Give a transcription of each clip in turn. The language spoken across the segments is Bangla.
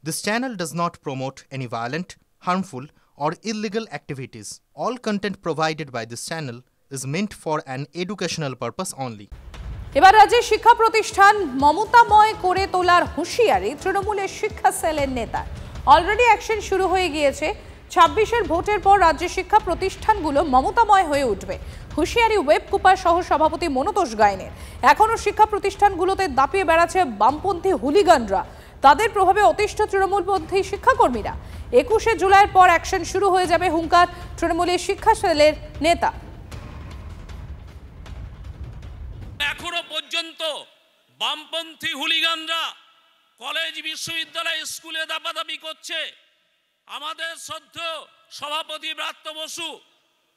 This channel does not promote any violent, harmful, or illegal activities. All content provided by this channel is meant for an educational purpose only. এবার রাজ্যের শিক্ষা প্রতিষ্ঠান মমতাময় করে তোলার হুঁশিয়ারি তৃণমূলের শিক্ষা সেলের নেতা। অলরেডি অ্যাকশন শুরু হয়ে গিয়েছে। ২৬-এর ভোটের পর রাজ্যের শিক্ষা প্রতিষ্ঠানগুলো মমতাময় হয়ে উঠবে। হুঁশিয়ারি ওয়েব কুপার সহ সভাপতি মনোতোষ গায়নের। এখনও শিক্ষা প্রতিষ্ঠানগুলোতে দাপিয়ে বেড়াচ্ছে বামপন্থী হুলিগানরা। তাদের প্রভাবে অতিষ্ঠ তৃণমূলপন্থী শিক্ষাকর্মীরা। ২১শে জুলাইয়ের পর অ্যাকশন শুরু হয়ে যাবে হুঙ্কার তৃণমূলের শিক্ষা সেলের নেতা। এখনো পর্যন্ত বামপন্থী হুলিগানরা কলেজ বিশ্ববিদ্যালয় স্কুলে দাপাদাপি করছে। আমাদের শ্রদ্ধেয় সভাপতি ব্রাত্য বসু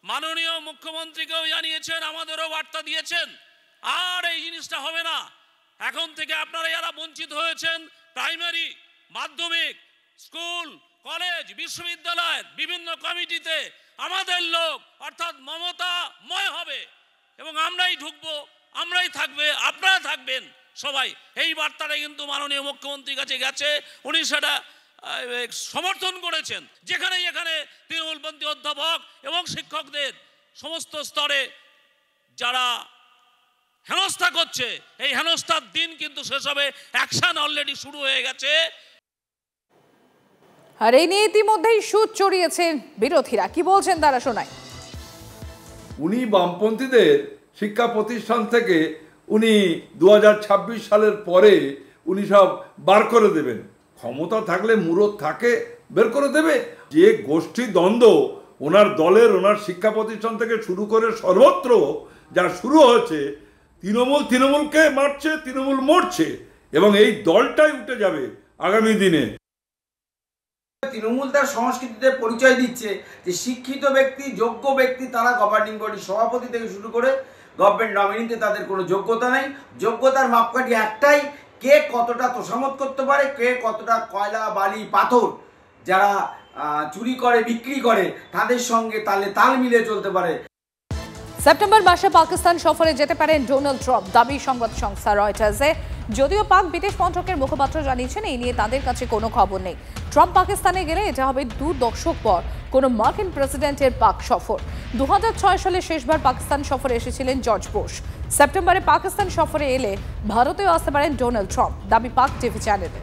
মাননীয় মুখ্যমন্ত্রীকেও জানিয়েছেন, আমাদেরও বার্তা দিয়েছেন, আর এই জিনিসটা হবে না। এখন থেকে আপনারা যারা বঞ্চিত হয়েছেন প্রাইমারি, মাধ্যমিক, স্কুল, কলেজ, বিশ্ববিদ্যালয়ের বিভিন্ন কমিটিতে আমাদের লোক অর্থাৎ মমতাময় হবে এবং আমরাই ঢুকবো, আমরাই থাকবে, আপনারা থাকবেন সবাই। এই বার্তাটা কিন্তু মাননীয় মুখ্যমন্ত্রীর কাছে গেছে, উনি সেটা সমর্থন করেছেন। যেখানে যেখানে তৃণমূলপন্থী অধ্যাপক এবং শিক্ষকদের সমস্ত স্তরে যারা হেনস্থা করছে, এই হেনস্থার দিন কিন্তু শেষ হবে। অ্যাকশন অলরেডি শুরু হয়ে গেছে। আর এই নিয়ে ইতিমধ্যেই সুর চড়িয়েছেন বিরোধীরা। কি বলছেন তারা শোনায়। উনি বামপন্থীদের শিক্ষা প্রতিষ্ঠান থেকে উনি 2026 সালের পরে উনি সব বার করে দেবেন। ক্ষমতা থাকলে মুরত থাকে বের করে দেবে। যে গোষ্ঠী দ্বন্দ্ব ওনার দলের, ওনার শিক্ষা প্রতিষ্ঠান থেকে শুরু করে সর্বত্র যা শুরু হয়েছে, তৃণমূলকে মারছে, তৃণমূল মরছে এবং এই দলটাই উঠে যাবে আগামী দিনে। তৃণমূল তার সংস্কৃতিতে পরিচয় দিচ্ছে যে শিক্ষিত ব্যক্তি, যোগ্য ব্যক্তি তারা গভর্নিং বডির সভাপতি থেকে শুরু করে গভর্নমেন্ট নমিনিতে তাদের কোনো যোগ্যতা নেই। যোগ্যতার মাপকাঠি একটাই, কে কতটা তোষামত করতে পারে, কে কতটা কয়লা, বালি, পাথর যারা চুরি করে, বিক্রি করে তাদের সঙ্গে তাল মিলিয়ে চলতে পারে। সেপ্টেম্বর মাসে পাকিস্তান সফরে যেতে পারেন ডোনাল্ড ট্রাম্প, দাবি সংবাদ সংস্থা রয়টার্সে। যদিও পাক বিদেশ মন্ত্রকের মুখপাত্র জানিয়েছেন এই নিয়ে তাদের কাছে কোনো খবর নেই। ট্রাম্প পাকিস্তানে গেলে এটা হবে 2 দশক পর কোনো মার্কিন প্রেসিডেন্টের পাক সফর। 2006 সালে শেষবার পাকিস্তান সফরে এসেছিলেন জর্জ বুশ। সেপ্টেম্বরে পাকিস্তান সফরে এলে ভারতেও আসতে পারেন ডোনাল্ড ট্রাম্প, দাবি পাক টিভি চ্যানেলে।